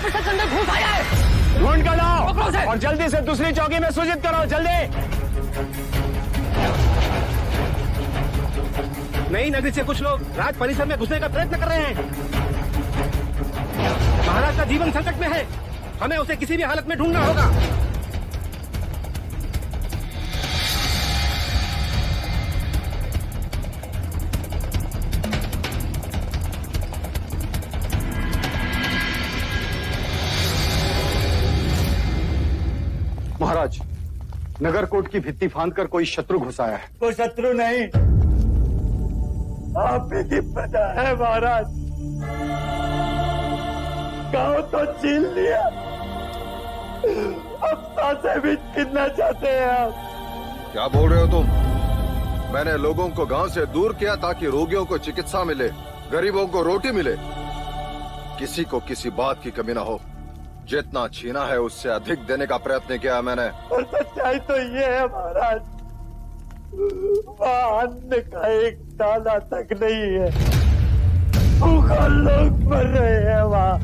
Officer के अंदर घुस आया है। ढूंढ कर लाओ और जल्दी से दूसरी चौकी में सूचित करो, जल्दी। नई नगरी से कुछ लोग राज परिसर में घुसने का प्रयत्न कर रहे हैं। महाराज का जीवन संकट में है, हमें उसे किसी भी हालत में ढूंढना होगा। महाराज, नगरकोट की भित्ति फांदकर कोई शत्रु घुस आया है। कोई शत्रु नहीं, आप ही की प्रजा है महाराज। गांव तो छीन लिया, अब सांसें भी छीनना चाहते हैं आप। क्या बोल रहे हो तुम? मैंने लोगों को गांव से दूर किया ताकि रोगियों को चिकित्सा मिले, गरीबों को रोटी मिले, किसी को किसी बात की कमी ना हो। जितना छीना है उससे अधिक देने का प्रयत्न किया मैंने। और सच्चाई तो ये है महाराज, वहाँ अन्न का एक दाना तक नहीं है, भूखा लोग मर रहे हैं वहाँ।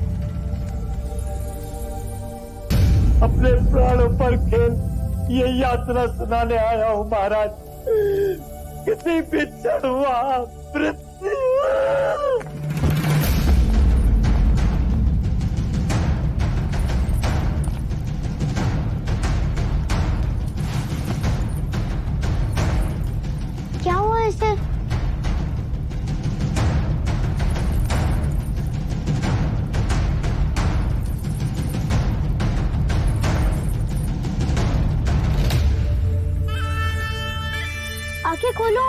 अपने प्राणों पर खेल ये यात्रा सुनाने आया हूँ महाराज। किसी भी क्षण वहाँ मृत्यु। क्या हुआ इसे? आंखें खोलो।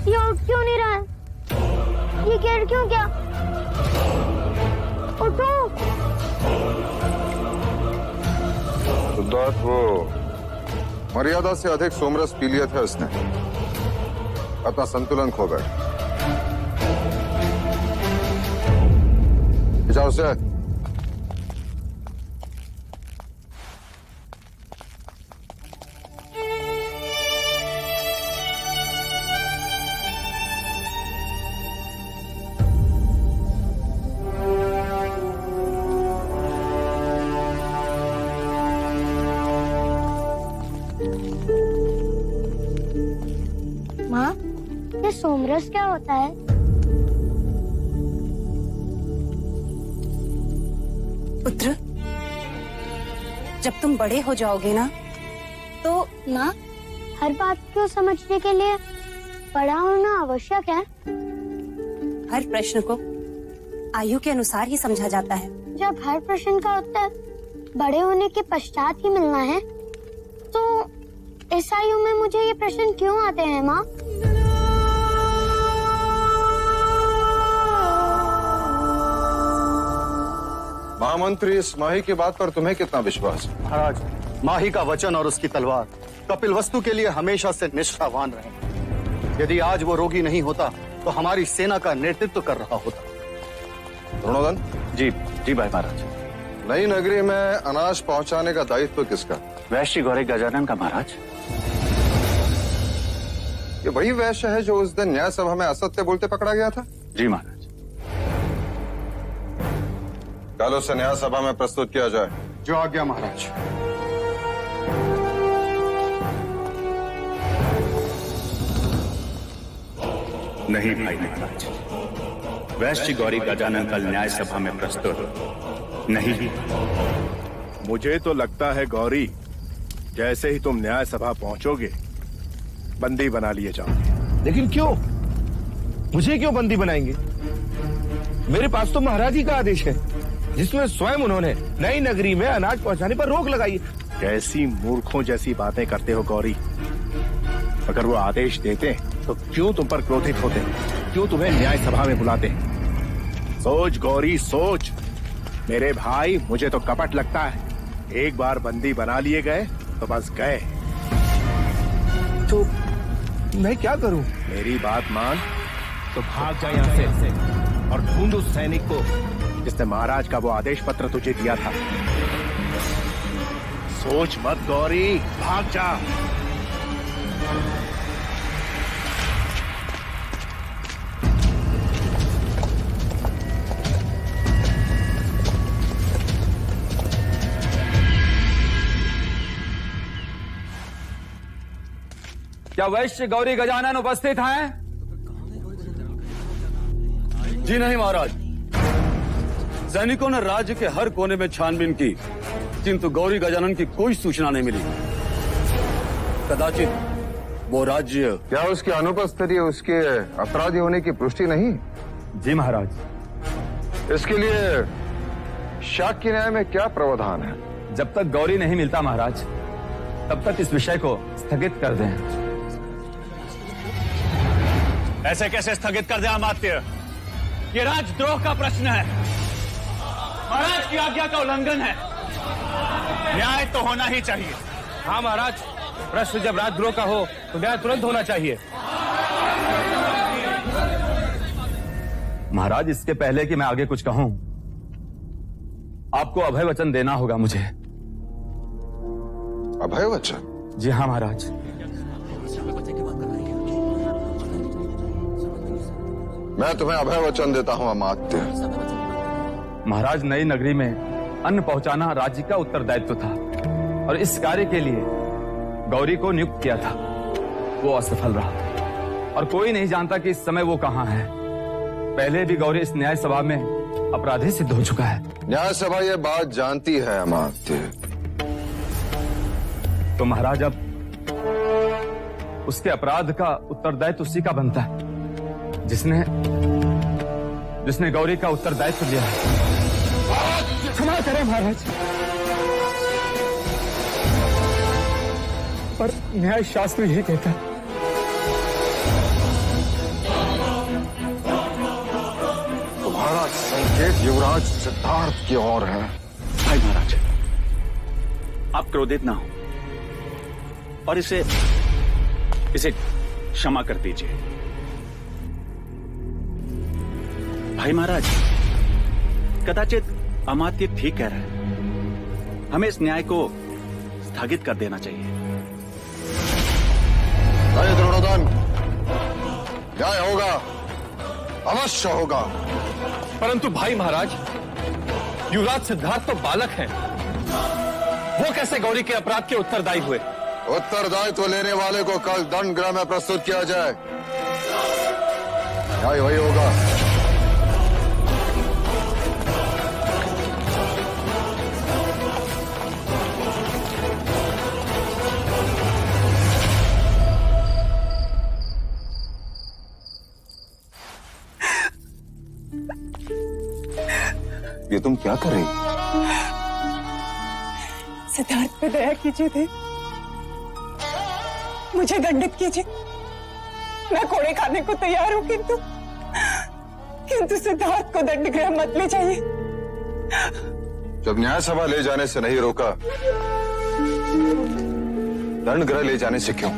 ये उठ क्यों नहीं रहा है? ये गिर क्यों गया? उठो। सिद्धार्थ, वो मर्यादा से अधिक सोमरस पी लिया था उसने, अपना संतुलन खो गया। जाओ उसे। माँ, ये सोमरस क्या होता है? पुत्र, जब तुम बड़े हो जाओगे ना तो माँ, हर बात को समझने के लिए बड़ा होना आवश्यक है। हर प्रश्न को आयु के अनुसार ही समझा जाता है। जब हर प्रश्न का उत्तर बड़े होने के पश्चात ही मिलना है, तो इस आयु में मुझे ये प्रश्न क्यों आते हैं माँ? महामंत्री, इस माही की बात पर तुम्हें कितना विश्वास है? महाराज, माही का वचन और उसकी तलवार कपिलवस्तु के लिए हमेशा से निष्ठावान रहे। यदि आज वो रोगी नहीं होता तो हमारी सेना का नेतृत्व कर रहा होता। द्रोणोदन। जी जी भाई महाराज। नई नगरी में अनाज पहुंचाने का दायित्व किसका? वैश्य गौरी गजानन का महाराज। ये वही वैश्य है जो उस दिन न्याय सभा में असत्य बोलते पकड़ा गया था? जी महाराज। कल उसे न्याय सभा में प्रस्तुत किया जाए। जो आज्ञा महाराज। नहीं भाई महाराज, वैश्य गौरी गजानन कल न्याय सभा में प्रस्तुत नहीं। मुझे तो लगता है गौरी, जैसे ही तुम न्याय सभा पहुंचोगे बंदी बना लिए जाओगे। लेकिन क्यों? मुझे क्यों बंदी बनाएंगे? मेरे पास तो महाराज ही का आदेश है, जिसमें स्वयं उन्होंने नई नगरी में अनाज पहुंचाने पर रोक लगाई। कैसी मूर्खों जैसी बातें करते हो गौरी। अगर वो आदेश देते तो क्यों तुम पर क्रोधित होते, क्यों तुम्हें न्याय सभा में बुलाते? सोच गौरी सोच। मेरे भाई, मुझे तो कपट लगता है। एक बार बंदी बना लिए गए तो बस गए। तो मैं क्या करूं? मेरी बात मान तो भाग जा यहाँ से और ढूंढ उस सैनिक को जिसने महाराज का वो आदेश पत्र तुझे दिया था। सोच मत गौरी, भाग जा। क्या वैश्य गौरी गजानन उपस्थित हैं? जी नहीं महाराज। सैनिकों ने राज्य के हर कोने में छानबीन की, किंतु गौरी गजानन की कोई सूचना नहीं मिली। कदाचित वो राज्य। क्या उसकी अनुपस्थिति उसके अपराधी होने की पुष्टि नहीं? जी महाराज। इसके लिए शाक्य न्याय में क्या प्रावधान है? जब तक गौरी नहीं मिलता महाराज, तब तक इस विषय को स्थगित कर दें। ऐसे कैसे स्थगित कर दे अमात्य? ये राजद्रोह का प्रश्न है, महाराज की आज्ञा का उल्लंघन है। न्याय तो होना ही चाहिए। हाँ महाराज, प्रश्न जब राजद्रोह का हो तो न्याय तुरंत होना चाहिए। महाराज, इसके पहले कि मैं आगे कुछ कहूं, आपको अभय वचन देना होगा मुझे। अभय वचन? जी हाँ महाराज। मैं तुम्हें अभय वचन देता हूं अमात्य। महाराज, नई नगरी में अन्न पहुंचाना राज्य का उत्तरदायित्व था और इस कार्य के लिए गौरी को नियुक्त किया था। वो असफल रहा और कोई नहीं जानता कि इस समय वो कहां है। पहले भी गौरी इस न्याय सभा में अपराधी सिद्ध हो चुका है। न्याय सभा ये बात जानती है अमात्य। तो महाराज, अब उसके अपराध का उत्तरदायित्व उसी का बनता है जिसने गौरी का उत्तरदायित्व लिया है। क्षमा करें महाराज, पर न्याय शास्त्र यही कहता है। तुम्हारा संकेत युवराज सिद्धार्थ की ओर है। भाई महाराज, आप क्रोधित ना हो और इसे क्षमा कर दीजिए। भाई महाराज, कदाचित अमात्य ठीक कह रहा है। हमें इस न्याय को स्थगित कर देना चाहिए। नहीं द्रोणोदन, न्याय होगा, अवश्य होगा। परंतु भाई महाराज, युवराज सिद्धार्थ तो बालक हैं। वो कैसे गौरी के अपराध के उत्तरदायी हुए? उत्तरदायित्व लेने वाले को कल दंड गृह में प्रस्तुत किया जाए। न्याय वही होगा। ये तुम क्या कर रही? सिद्धार्थ पे दया कीजिए देव, मुझे दंडित कीजिए। मैं कोड़े खाने को तैयार हूं, किंतु सिद्धार्थ को दंड गृह मत ले जाइए। जब न्याय सभा ले जाने से नहीं रोका, दंड गृह ले जाने से क्यों?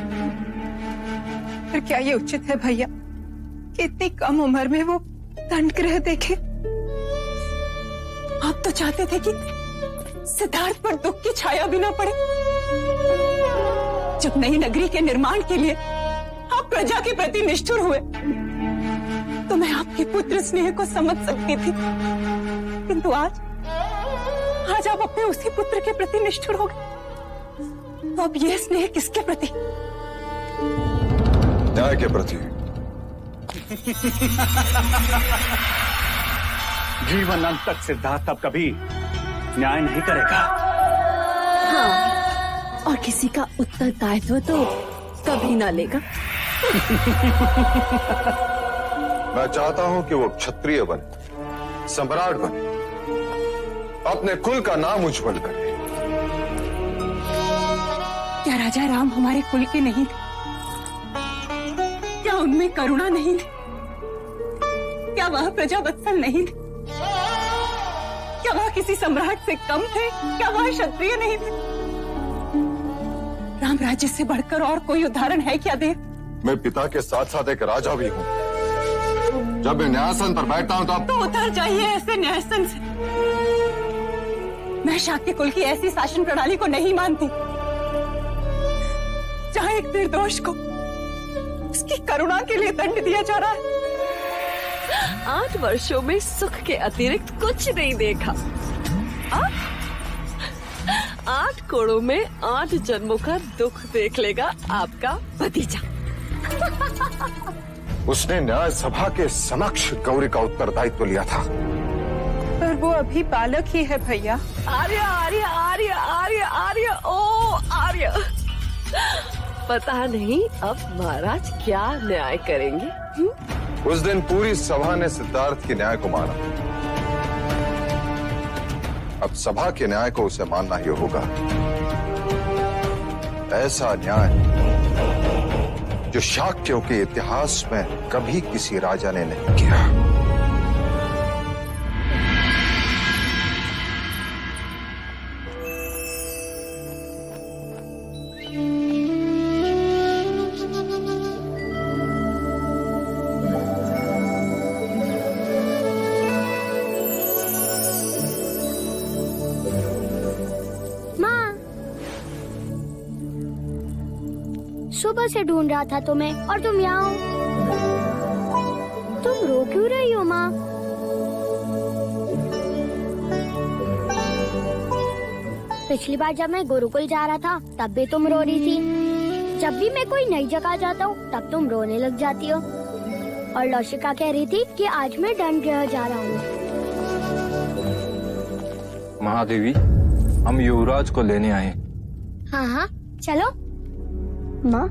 फिर क्या ये उचित है भैया कि इतनी कम उम्र में वो दंड गृह देखे? आप तो चाहते थे कि सिद्धार्थ पर दुख की छाया भी ना पड़े। जब नई नगरी के निर्माण के लिए आप प्रजा के प्रति निष्ठुर हुए, तो मैं आपके पुत्र स्नेह को समझ सकती थी, किंतु आज आप अपने उसी पुत्र के प्रति निष्ठुर हो गए। तो अब यह स्नेह किसके प्रति? न्याय के प्रति। जीवन अंत तक सिद्धार्थ अब कभी न्याय नहीं करेगा। हाँ, और किसी का उत्तरदायित्व तो कभी ना लेगा। मैं चाहता हूं कि वो क्षत्रिय बने, सम्राट बने, अपने कुल का नाम उज्जवल करे। क्या राजा राम हमारे कुल के नहीं थे? क्या उनमें करुणा नहीं थी? क्या वह प्रजावत्सल नहीं थे? क्या वह किसी सम्राट से कम थे? क्या वह क्षत्रिय नहीं थे? राम राज्य से बढ़कर और कोई उदाहरण है क्या देव? मैं पिता के साथ साथ एक राजा भी हूं। जब मैं न्यायासन पर बैठता हूं तो उतर जाइए ऐसे न्यायासन से। मैं मैं शाक्य कुल की ऐसी शासन प्रणाली को नहीं मानती जहां एक निर्दोष को उसकी करुणा के लिए दंड दिया जा रहा है। 8 वर्षों में सुख के अतिरिक्त कुछ नहीं देखा। 8 कोड़ों में 8 जन्मों का दुख देख लेगा आपका भतीजा। उसने न्याय सभा के समक्ष गौरी का उत्तरदायित्व लिया था। पर वो अभी बालक ही है भैया। आर्य आर्य आर्य आर्य आर्य ओ आर्य, पता नहीं अब महाराज क्या न्याय करेंगे। उस दिन पूरी सभा ने सिद्धार्थ के न्याय को माना। अब सभा के न्याय को उसे मानना ही होगा। ऐसा न्याय जो शाक्यों के इतिहास में कभी किसी राजा ने नहीं किया। सुबह से ढूंढ रहा था तुम्हें और तुम यहाँ हो। तुम रो क्यों रही हो माँ? पिछली बार जब मैं गुरुकुल जा रहा था तब भी तुम रो रही थी। जब भी मैं कोई नई जगह जाता हूँ तब तुम रोने लग जाती हो। और लौशिका कह रही थी कि आज मैं दंडगृह जा रहा हूँ। महादेवी, हम युवराज को लेने आए। हाँ हाँ चलो। माँ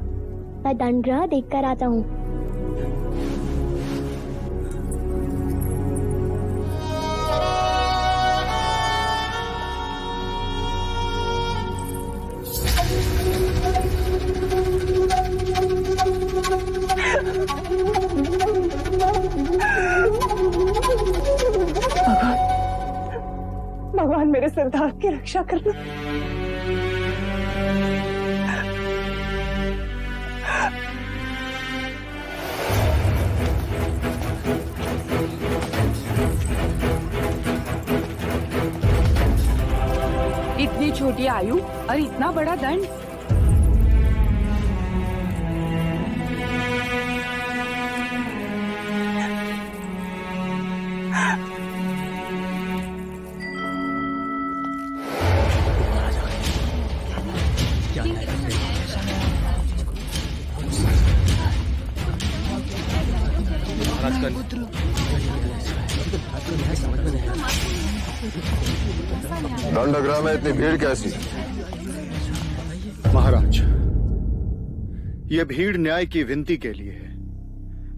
मैं दंडगृह देख कर आता हूँ। भगवान मेरे सिद्धार्थ की रक्षा करना। इतनी छोटी आयु और इतना बड़ा दंड। दंडगृह में इतनी भीड़ कैसी? महाराज, ये भीड़ न्याय की विनती के लिए है।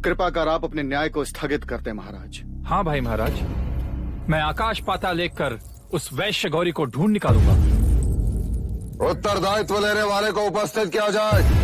कृपा कर आप अपने न्याय को स्थगित करते महाराज। हाँ भाई महाराज, मैं आकाश पाताल लेकर उस वैश्य गौरी को ढूंढ निकालूंगा। उत्तरदायित्व लेने वाले को उपस्थित किया जाए।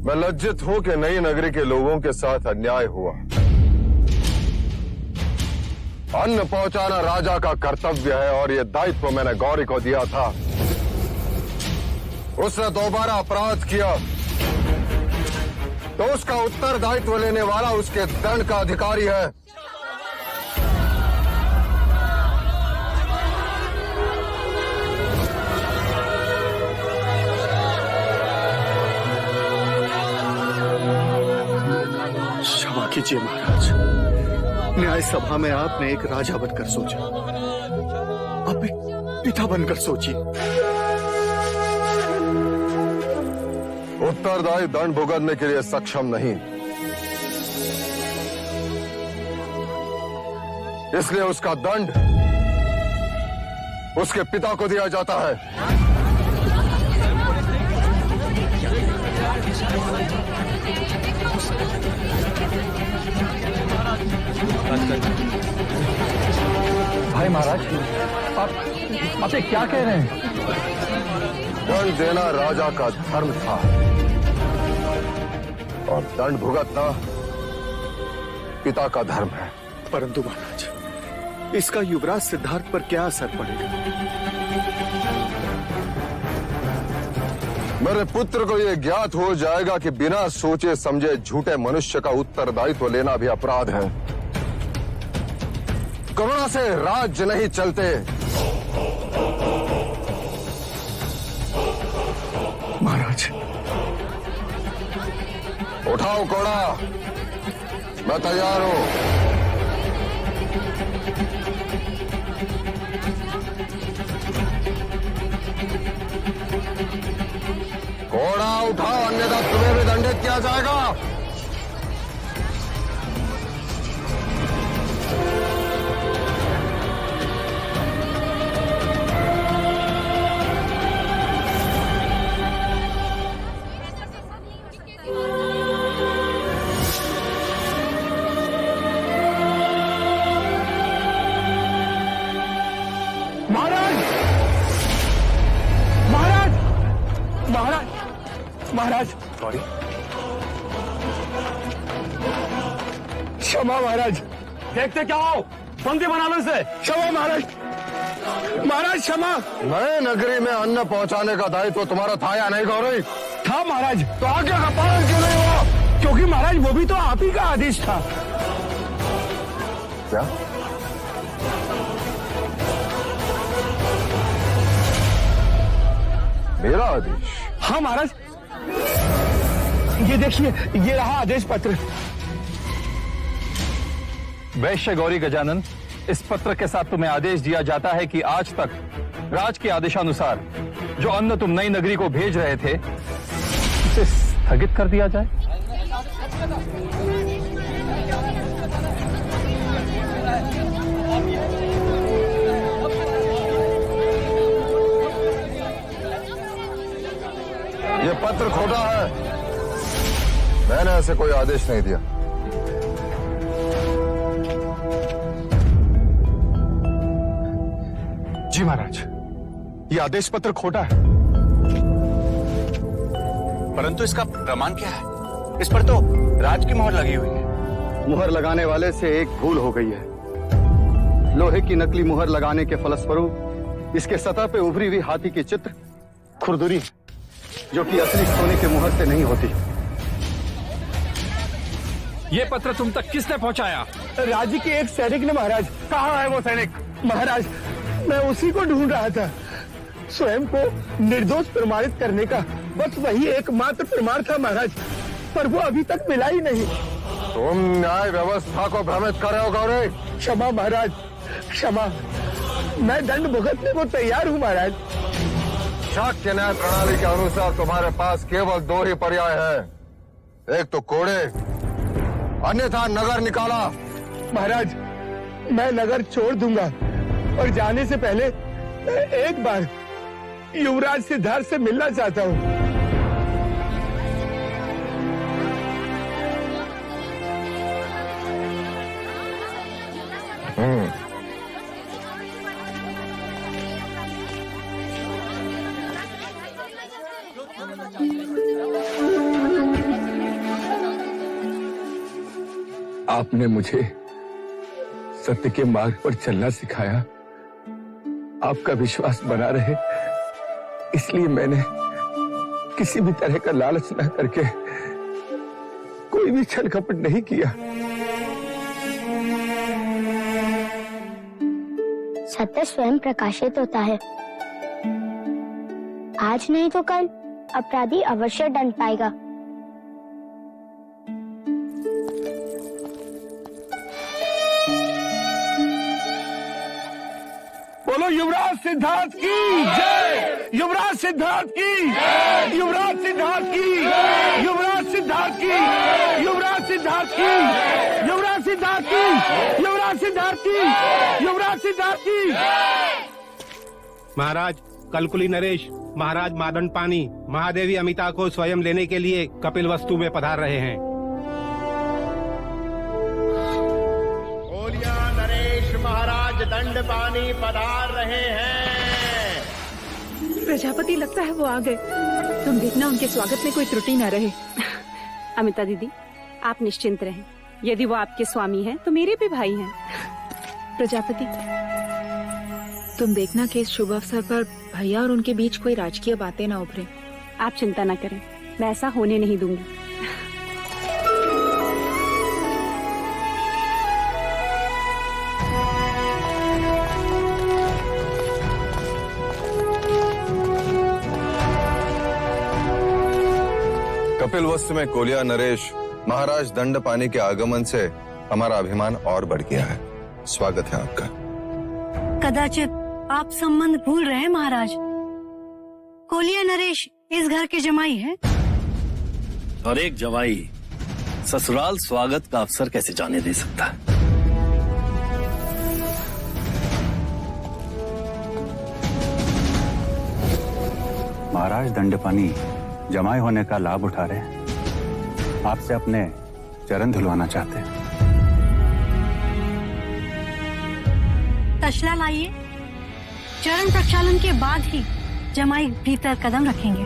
मैं लज्जित हूं कि नई नगरी के लोगों के साथ अन्याय हुआ। अन्न पहुंचाना राजा का कर्तव्य है और ये दायित्व मैंने गौरी को दिया था। उसने दोबारा अपराध किया तो उसका उत्तरदायित्व लेने वाला उसके दंड का अधिकारी है। क्षमा कीजिए महाराज, न्याय सभा में आपने एक राजा बनकर सोचा, अब एक पिता बनकर सोचिए। उत्तरदायी दंड भुगतने के लिए सक्षम नहीं, इसलिए उसका दंड उसके पिता को दिया जाता है। भाई महाराज, आप ये क्या कह रहे हैं? दंड देना राजा का धर्म था और दंड भुगतना पिता का धर्म है। परंतु महाराज, इसका युवराज सिद्धार्थ पर क्या असर पड़ेगा? मेरे पुत्र को यह ज्ञात हो जाएगा कि बिना सोचे समझे झूठे मनुष्य का उत्तरदायित्व लेना भी अपराध है। करुणा से राज्य नहीं चलते। महाराज, उठाओ कोड़ा, मैं तैयार हूं। घोड़ा उठाओ, अन्यथा तुम्हें भी दंडित किया जाएगा। महाराज, गौरी, क्षमा महाराज। देखते क्या हो, बंदी बना लो इसे। क्षमा महाराज, महाराज क्षमा। नए नगरी में अन्न पहुंचाने का दायित्व तुम्हारा था या नहीं गौरी? था महाराज। तो आज्ञा का पालन क्यों नहीं हुआ? क्योंकि महाराज वो भी तो आप ही का आदेश था। क्या? मेरा आदेश? हाँ महाराज, ये देखिए, ये रहा आदेश पत्र। वैश्य गौरी गजानन, इस पत्र के साथ तुम्हें आदेश दिया जाता है कि आज तक राज के आदेशानुसार जो अन्न तुम नई नगरी को भेज रहे थे उसे स्थगित कर दिया जाए। ये पत्र खोटा है। मैंने ऐसे कोई आदेश नहीं दिया। जी महाराज, ये आदेश पत्र खोटा है। परंतु इसका प्रमाण क्या है? इस पर तो राज की मोहर लगी हुई है। मुहर लगाने वाले से एक भूल हो गई है। लोहे की नकली मुहर लगाने के फलस्वरूप इसके सतह पे उभरी हुई हाथी की चित्र खुरदुरी, जो कि असली सोने के मुहर से नहीं होती। ये पत्र तुम तक किसने पहुंचाया? राज्य के एक सैनिक ने महाराज। कहाँ है वो सैनिक? महाराज, मैं उसी को ढूंढ रहा था। स्वयं को निर्दोष प्रमाणित करने का बस वही एकमात्र प्रमाण था महाराज, पर वो अभी तक मिला ही नहीं। तुम न्याय व्यवस्था को भ्रमित कर रहे हो गौरी। क्षमा महाराज, क्षमा। मैं दंड भुगतने को तैयार हूँ महाराज। शाक्य न्याय प्रणाली के अनुसार तुम्हारे पास केवल दो ही पर्याय है, एक तो कोड़े, अन्यथा नगर निकाला। महाराज, मैं नगर छोड़ दूंगा और जाने से पहले एक बार युवराज सिद्धार्थ से मिलना चाहता हूँ। आपने मुझे सत्य के मार्ग पर चलना सिखाया। आपका विश्वास बना रहे, इसलिए मैंने किसी भी तरह का लालच न करके कोई भी छल कपट नहीं किया। सत्य स्वयं प्रकाशित होता है। आज नहीं तो कल अपराधी अवश्य दंड पाएगा। बोलो युवराज सिद्धार्थ की जय, युवराज सिद्धार्थ की, युवराज सिद्धार्थ की, युवराज सिद्धार्थ की, युवराज सिद्धार्थ की, युवराज सिद्धार्थ की, युवराज सिद्धार्थ की, युवराज सिद्धार्थ की। महाराज, कलकुली नरेश, महाराज मादन पानी, महादेवी अमिता को स्वयं लेने के लिए कपिल वस्तु में पधार रहे हैं। कोलिया नरेश महाराज दंड पानी पधार रहे हैं। प्रजापति, लगता है वो आ गए। तुम देखना उनके स्वागत में कोई त्रुटि न रहे। अमिता दीदी, आप निश्चिंत रहें। यदि वो आपके स्वामी हैं, तो मेरे भी भाई हैं। प्रजापति, तुम देखना कि इस शुभ अवसर पर भैया और उनके बीच कोई राजकीय बातें न उभरे। आप चिंता न करें, मैं ऐसा होने नहीं दूंगी। कपिल वस्तु में कोलिया नरेश महाराज दंड पानी के आगमन से हमारा अभिमान और बढ़ गया है। स्वागत है आपका। कदाचित आप संबंध भूल रहे हैं महाराज। कोलिया नरेश इस घर के जमाई हैं। और एक जमाई ससुराल स्वागत का अवसर कैसे जाने दे सकता है? महाराज दंडपानी जमाई होने का लाभ उठा रहे हैं। आपसे अपने चरण धुलवाना चाहते हैं। तशला लाइए। चरण प्रक्षालन के बाद ही जमाई भीतर कदम रखेंगे।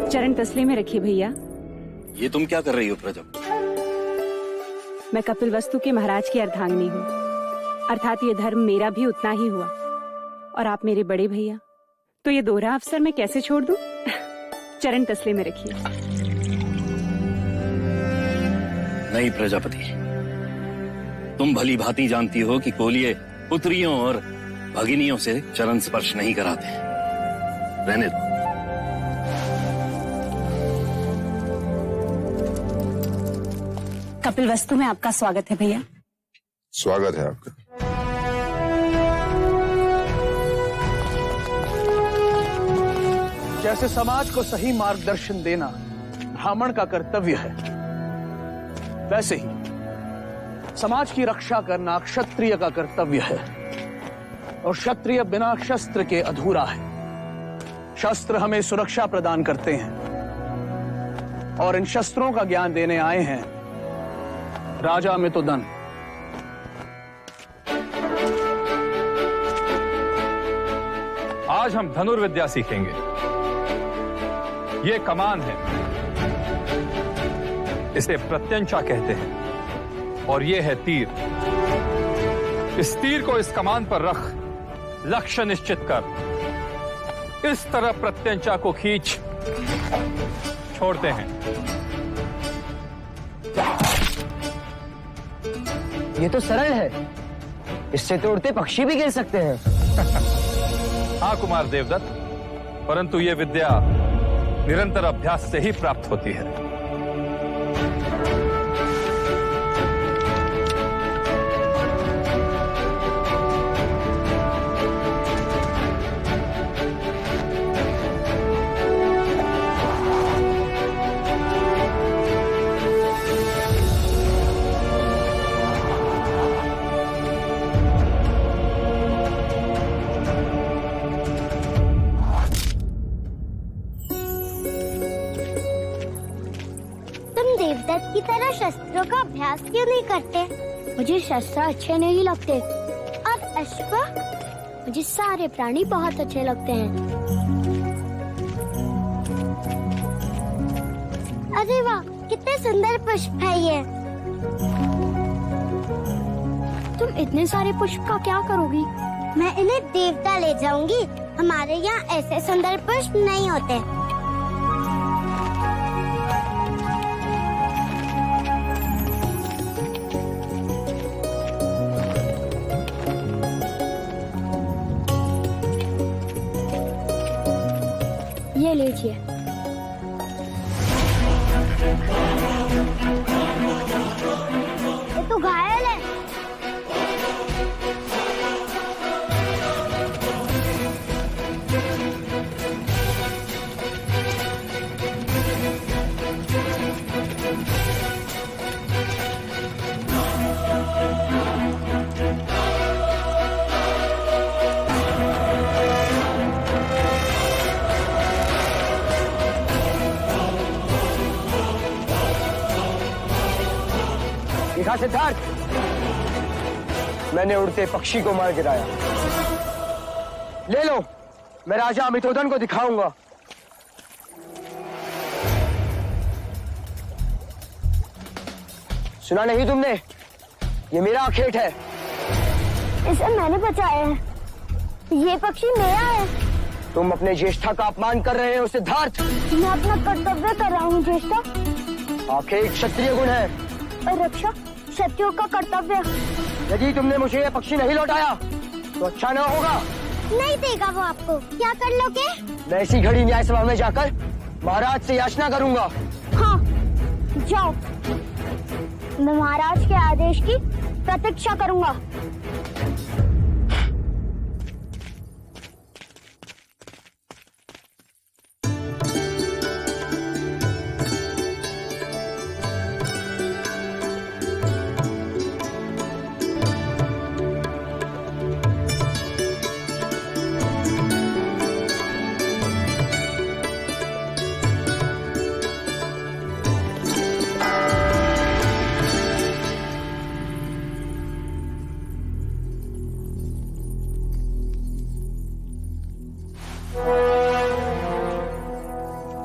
चरण तसले में रखिए भैया। ये तुम क्या कर रही हो प्रजा? मैं कपिल वस्तु के महाराज की अर्धांगिनी हूँ, अर्थात ये धर्म मेरा भी उतना ही हुआ। और आप मेरे बड़े भैया, तो ये दोहरा अवसर मैं कैसे छोड़ दूं? चरण तसले में रखिए। नहीं प्रजापति, तुम भली भांति जानती हो कि कोलिये पुत्रियों और भगिनियों से चरण स्पर्श नहीं कराते। रहने दो। कपिल वस्तु में आपका स्वागत है भैया। स्वागत है आपका। जैसे समाज को सही मार्गदर्शन देना ब्राह्मण का कर्तव्य है, वैसे ही समाज की रक्षा करना क्षत्रिय का कर्तव्य है। और क्षत्रिय बिना शस्त्र के अधूरा है। शस्त्र हमें सुरक्षा प्रदान करते हैं और इन शस्त्रों का ज्ञान देने आए हैं राजा मितुदन। आज हम धनुर्विद्या सीखेंगे। ये कमान है, इसे प्रत्यंचा कहते हैं। और ये है तीर। इस तीर को इस कमान पर रख लक्ष्य निश्चित कर इस तरह प्रत्यंचा को खींच छोड़ते हैं। ये तो सरल है, इससे तो उड़ते पक्षी भी गिर सकते हैं। हाँ कुमार देवदत्त, परंतु ये विद्या निरंतर अभ्यास से ही प्राप्त होती है। देवदत्त की तरह शस्त्रों का अभ्यास क्यों नहीं करते? मुझे शस्त्र अच्छे नहीं लगते। और अश्व? मुझे सारे प्राणी बहुत अच्छे लगते हैं। अरे वाह, कितने सुंदर पुष्प है ये। तुम इतने सारे पुष्प का क्या करोगी? मैं इन्हें देवता ले जाऊंगी। हमारे यहाँ ऐसे सुंदर पुष्प नहीं होते। ये लीजिए। ये तो घायल है। दिखा सिद्धार्थ, मैंने उड़ते पक्षी को मार गिराया। ले लो, मैं राजा अमितोदन को दिखाऊंगा। सुना नहीं तुमने? ये मेरा आखेट है। इसे मैंने बचाया है, ये पक्षी मेरा है। तुम अपने ज्येष्ठा का अपमान कर रहे हो सिद्धार्थ। मैं अपना कर्तव्य कर रहा हूँ ज्येष्ठा। आखेट क्षत्रिय गुण है और रक्षा क्षत्रियों का कर्तव्य। यदि तुमने मुझे ये पक्षी नहीं लौटाया तो अच्छा न होगा। नहीं देगा वो आपको, क्या कर लोगे? मैं इसी घड़ी न्याय सभा में जाकर महाराज से याचना करूंगा। हाँ जाओ, मैं महाराज के आदेश की प्रतीक्षा करूंगा।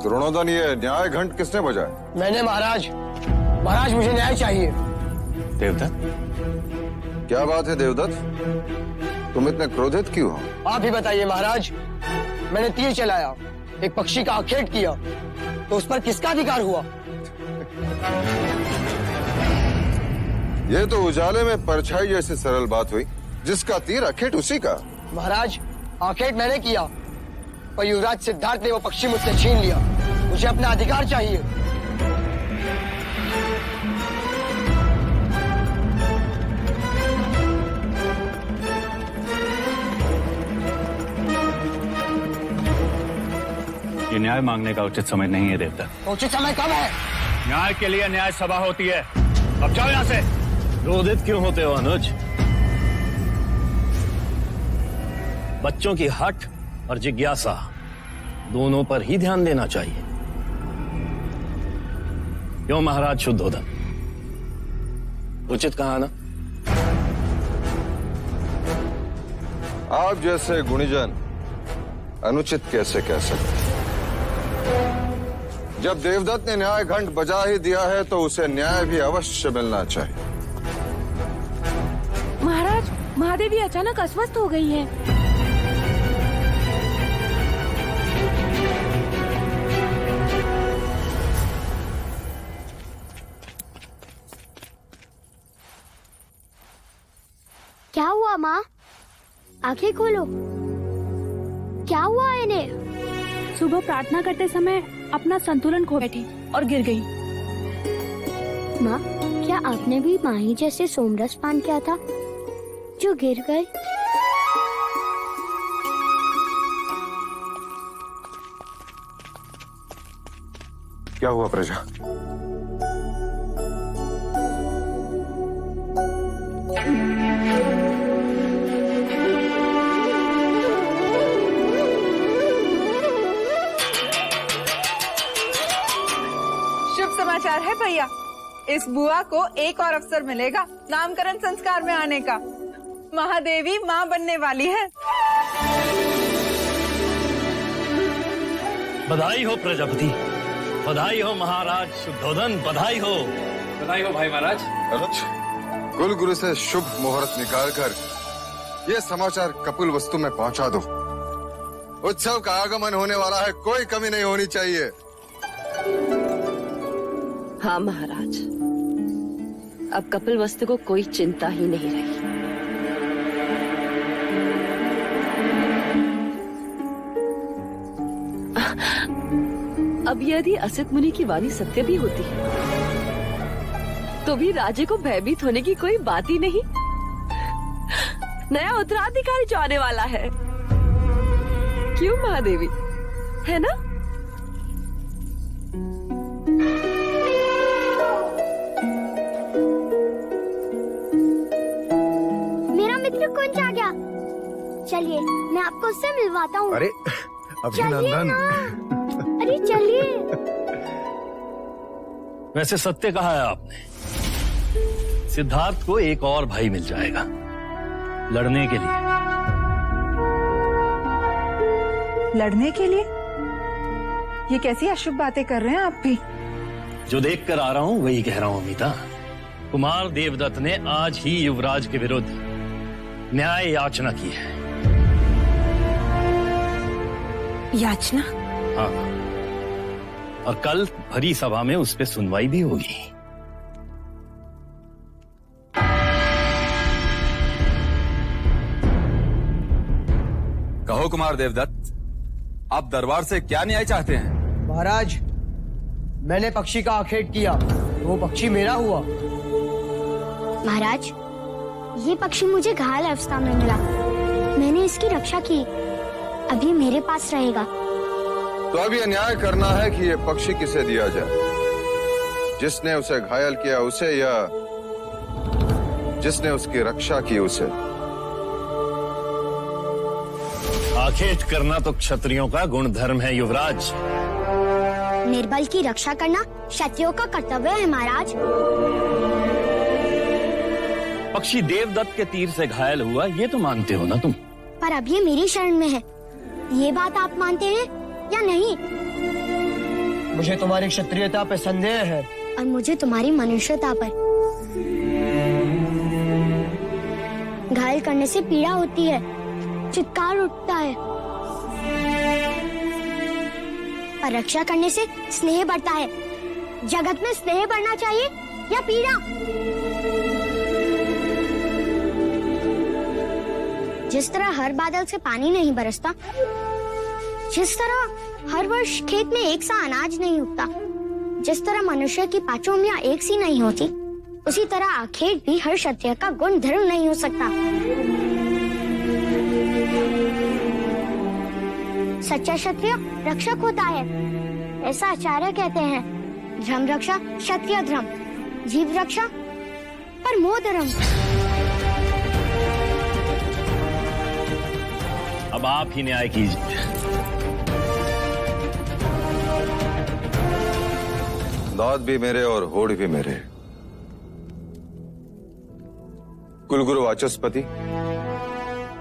द्रोणोदन, ये न्याय घंट किसने बजाया? मैंने महाराज। महाराज मुझे न्याय चाहिए। देवदत्त, क्या बात है देवदत्त, तुम इतने क्रोधित क्यों हो? आप ही बताइए महाराज। मैंने तीर चलाया, एक पक्षी का आखेट किया, तो उस पर किसका अधिकार हुआ? ये तो उजाले में परछाई जैसी सरल बात हुई। जिसका तीर आखेट उसी का। महाराज, आखेट मैंने किया, पर युवराज सिद्धार्थ ने वो पक्षी मुझसे छीन लिया। मुझे अपना अधिकार चाहिए। ये न्याय मांगने का उचित समय नहीं है देवता। उचित समय कब है? न्याय के लिए न्याय सभा होती है। अब जाओ यहाँ से। क्रोधित क्यों होते हो अनुज? बच्चों की हठ और जिज्ञासा दोनों पर ही ध्यान देना चाहिए। क्यों महाराज शुद्धोदन, उचित कहा ना? आप जैसे गुणीजन अनुचित कैसे कह सकते? जब देवदत्त ने न्याय घंट बजा ही दिया है तो उसे न्याय भी अवश्य मिलना चाहिए। महाराज, महादेवी अचानक अस्वस्थ हो गई है। क्या हुआ माँ? आंखें खोलो, क्या हुआ इन्हें? सुबह प्रार्थना करते समय अपना संतुलन खो बैठी और गिर गई। माँ, क्या आपने भी माही जैसे सोमरस पान किया था जो गिर गए? क्या हुआ प्रजा? समाचार है भैया, इस बुआ को एक और अवसर मिलेगा नामकरण संस्कार में आने का। महादेवी माँ बनने वाली है। बधाई हो प्रजापति, बधाई हो महाराज शुद्धोदन, बधाई हो। बधाई हो भाई महाराज। अनुज, कुल गुरु से शुभ मुहूर्त निकाल कर ये समाचार कपिल वस्तु में पहुंचा दो। उत्सव का आगमन होने वाला है, कोई कमी नहीं होनी चाहिए। हाँ महाराज, अब कपिल वस्तु को कोई चिंता ही नहीं रही। अब यदि असित मुनि की वाणी सत्य भी होती है तो भी राजे को भयभीत होने की कोई बात ही नहीं। नया उत्तराधिकारी जो आने वाला है, क्यों महादेवी, है ना? कौन आ गया? चलिए मैं आपको उससे मिलवाता हूँ। अरे अभिनंदन। अरे चलिए। वैसे सत्य कहा है आपने, सिद्धार्थ को एक और भाई मिल जाएगा लड़ने के लिए। लड़ने के लिए? ये कैसी अशुभ बातें कर रहे हैं आप भी? जो देख कर आ रहा हूं वही कह रहा हूं अमिता। कुमार देवदत्त ने आज ही युवराज के विरुद्ध न्याय याचना की है। याचना? हाँ, और कल भरी सभा में उस पर सुनवाई भी होगी। कहो कुमार देवदत्त, आप दरबार से क्या न्याय चाहते हैं? महाराज, मैंने पक्षी का आखेट किया, वो पक्षी मेरा हुआ। महाराज, ये पक्षी मुझे घायल अवस्था में मिला, मैंने इसकी रक्षा की, अभी मेरे पास रहेगा। तो अब यह न्याय करना है कि ये पक्षी किसे दिया जाए, जिसने उसे घायल किया उसे या जिसने उसकी रक्षा की उसे। आखेट करना तो क्षत्रियों का गुण धर्म है युवराज। निर्बल की रक्षा करना क्षत्रियों का कर्तव्य है महाराज। पक्षी देवदत्त के तीर से घायल हुआ ये तो मानते हो ना तुम? पर अब ये मेरी शरण में है, ये बात आप मानते हैं या नहीं? मुझे तुम्हारी क्षत्रियता पे संदेह है। और मुझे तुम्हारी मनुष्यता पर। घायल करने से पीड़ा होती है, चित्कार उठता है, पर रक्षा करने से स्नेह बढ़ता है। जगत में स्नेह बढ़ना चाहिए या पीड़ा? जिस तरह हर बादल से पानी नहीं बरसता, जिस तरह हर वर्ष खेत में एक सा अनाज नहीं उगता, जिस तरह मनुष्य की पांचों उंगलियां एक सी नहीं होती, उसी तरह आखेट भी हर क्षत्रिय का गुण धर्म नहीं हो सकता। सच्चा क्षत्रिय रक्षक होता है, ऐसा आचार्य कहते हैं। धर्म रक्षा क्षत्रिय धर्म, जीव रक्षा परमो धर्म। अब आप ही न्याय कीजिए। दांत भी मेरे और होड़ भी मेरे। कुलगुरु वाचस्पति,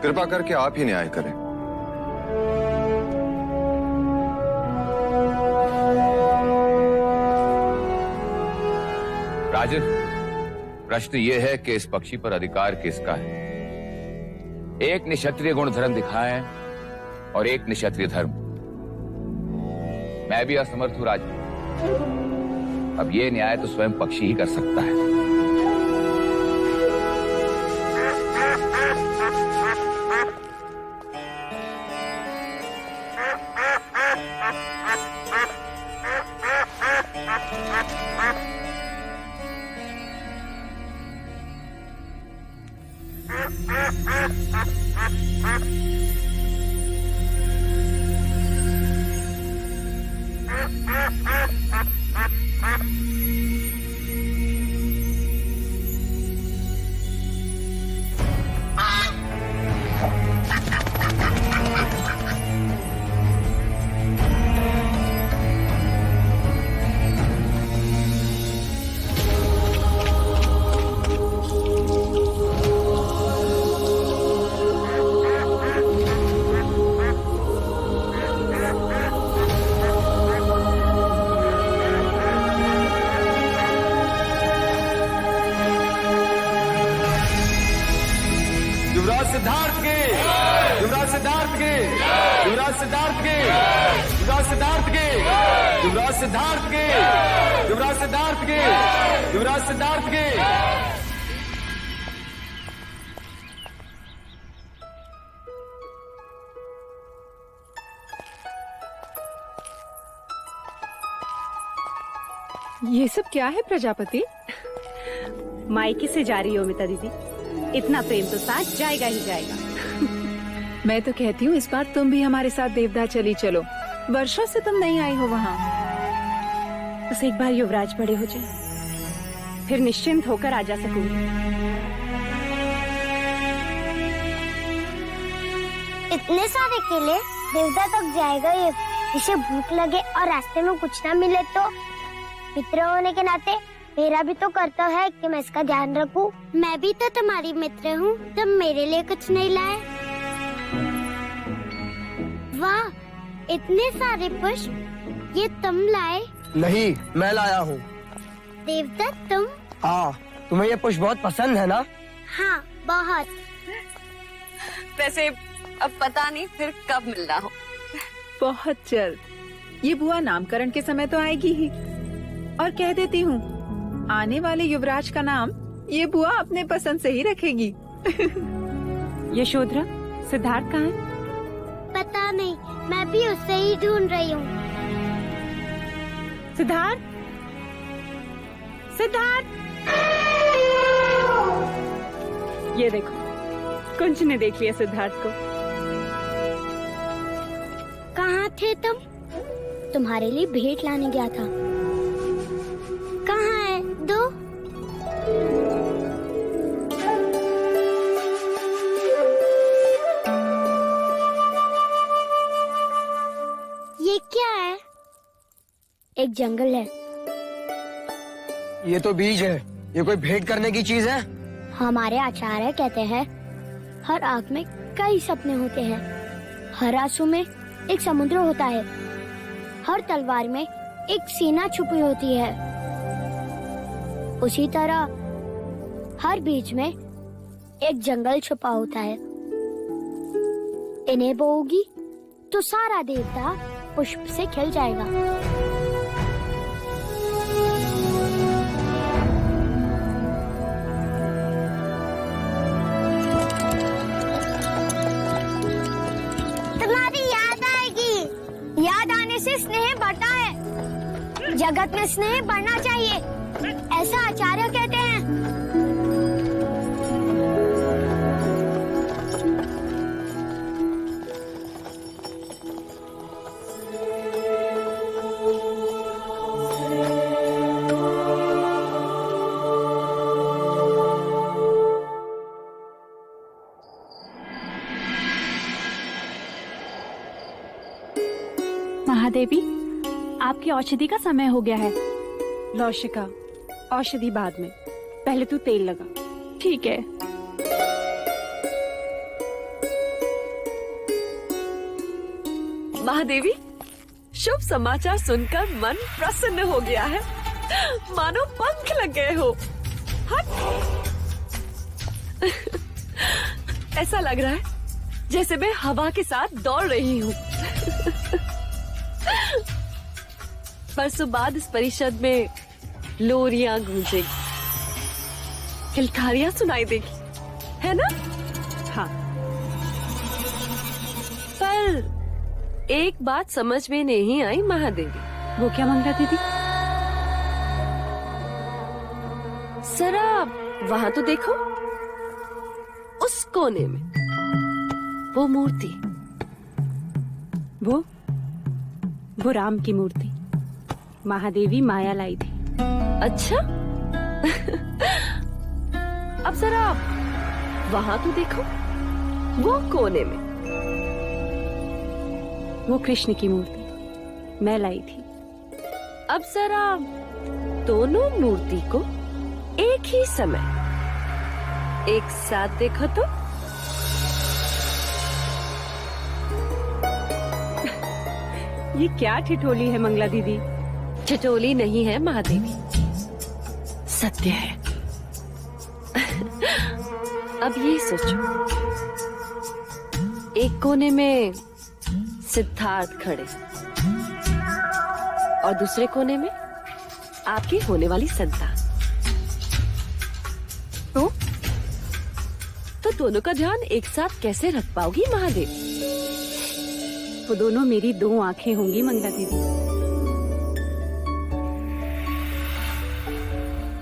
कृपा करके आप ही न्याय करें। राजन, प्रश्न ये है कि इस पक्षी पर अधिकार किसका है? एक ने क्षत्रिय गुण धर्म दिखाए और एक ने क्षत्रिय धर्म। मैं भी असमर्थ हूं राजन। अब ये न्याय तो स्वयं पक्षी ही कर सकता है। युवराज सिद्धार्थ के, युवराज सिद्धार्थ के, युवराज सिद्धार्थ के, युवराज सिद्धार्थ के, युवराज सिद्धार्थ के, युवराज सिद्धार्थ के, युवराज सिद्धार्थ के। ये सब क्या है प्रजापति? मायके से जा रही हो अमिता दीदी, इतना प्रेम तो साथ जाएगा ही जाएगा। मैं तो कहती हूँ इस बार तुम भी हमारे साथ देवदा चली चलो, वर्षों से तुम नहीं आई हो वहाँ। बस एक बार युवराज बड़े हो जाए, फिर निश्चिंत होकर आ जा सकूंगी। इतने सारे केले देवदा तक जाएगा ये? इसे भूख लगे और रास्ते में कुछ ना मिले तो? मित्र होने के नाते मेरा भी तो कर्तव्य है कि मैं इसका ध्यान रखूं। मैं भी तो तुम्हारी मित्र हूँ, तुम मेरे लिए कुछ नहीं लाए? वाह, इतने सारे पुष्प, ये तुम लाए? नहीं, मैं लाया हूँ। देवदत्त तुम? हाँ, तुम्हें ये पुष्प बहुत पसंद है ना? हाँ, बहुत। वैसे अब पता नहीं फिर कब मिलना हो। बहुत जल्द। ये बुआ नामकरण के समय तो आएगी ही। और कह देती हूँ, आने वाले युवराज का नाम ये बुआ अपने पसंद से ही रखेगी। यशोधरा, सिद्धार्थ कहाँ है? पता नहीं, मैं भी उससे ही ढूंढ रही हूँ। सिद्धार्थ, सिद्धार्थ! ये देखो, कुंज ने देख लिया सिद्धार्थ को। कहाँ थे तुम? तुम्हारे लिए भेंट लाने गया था। कहाँ है? दो। ये क्या है? एक जंगल है। ये तो बीज है। ये कोई भेंट करने की चीज है? हमारे आचार्य कहते हैं हर आँख में कई सपने होते हैं। हर आंसू में एक समुद्र होता है। हर तलवार में एक सीना छुपी होती है। उसी तरह हर बीज में एक जंगल छुपा होता है। इन्हें बोओगी तो सारा देवता पुष्प से खिल जाएगा। तुम्हारी याद आएगी। याद आने से स्नेह बढ़ता है। जगत में स्नेह बढ़ना चाहिए, ऐसा आचार्य कहते हैं। महादेवी, आपकी औषधि का समय हो गया है। लौशिका, औषधि बाद में, पहले तू तेल लगा। ठीक है। महादेवी, शुभ समाचार सुनकर मन प्रसन्न हो गया है। मानो पंख लग गए हो। हट। ऐसा लग रहा है जैसे मैं हवा के साथ दौड़ रही हूँ। परसों बाद इस परिषद में लोरियां गूंजेगी, किलकारियां सुनाई देगी, है ना? हाँ। पर एक बात समझ में नहीं आई महादेवी। वो क्या मंगला दीदी? जरा वहां तो देखो, उस कोने में वो मूर्ति। वो राम की मूर्ति महादेवी माया लाई थी। अच्छा। अब जरा वहां तो देखो, वो कोने में वो कृष्ण की मूर्ति मैं लाई थी। अब जरा दोनों मूर्ति को एक ही समय एक साथ देखो तो। ये क्या ठिठोली है मंगला दीदी? ठिठोली नहीं है महादेवी, सत्य है। अब ये सोचो, एक कोने में सिद्धार्थ खड़े और दूसरे कोने में आपकी होने वाली संतान। तो दोनों का ध्यान एक साथ कैसे रख पाओगी महादेवी? वो दोनों मेरी दो आंखें होंगी मंगला दीदी।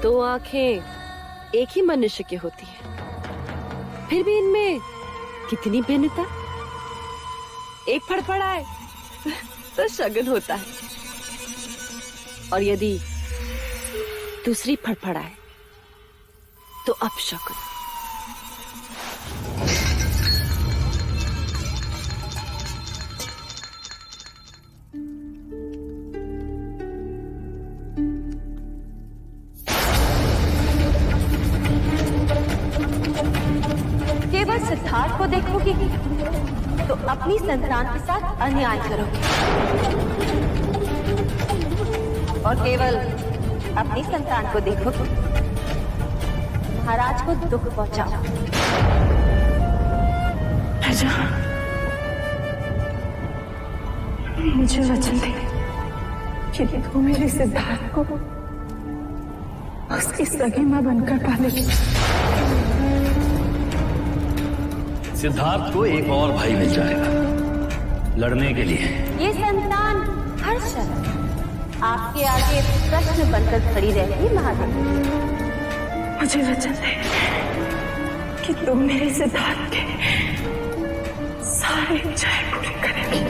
दो आंखें एक ही मनुष्य की होती है, फिर भी इनमें कितनी भिन्नता। एक फड़फड़ाए तो शगुन होता है, और यदि दूसरी फड़फड़ाए तो अपशकुन। केवल सिद्धार्थ को देखोगे तो अपनी संतान के साथ अन्याय करोगे, और केवल अपनी संतान को देखोगे महाराज को दुख पहुंचाओ। मुझे वचन दे कि तू मेरे सिद्धार्थ को उसकी सगी मां बनकर पालेगी। सिद्धार्थ को एक और भाई मिल जाएगा लड़ने के लिए। ये संतान हर शर्त आपके आगे प्रश्न बनकर खड़ी रहेगी महादेव। मुझे वचन दे कि तुम मेरे सिद्धार्थ के सारे इच्छाएं पूरी करेंगी।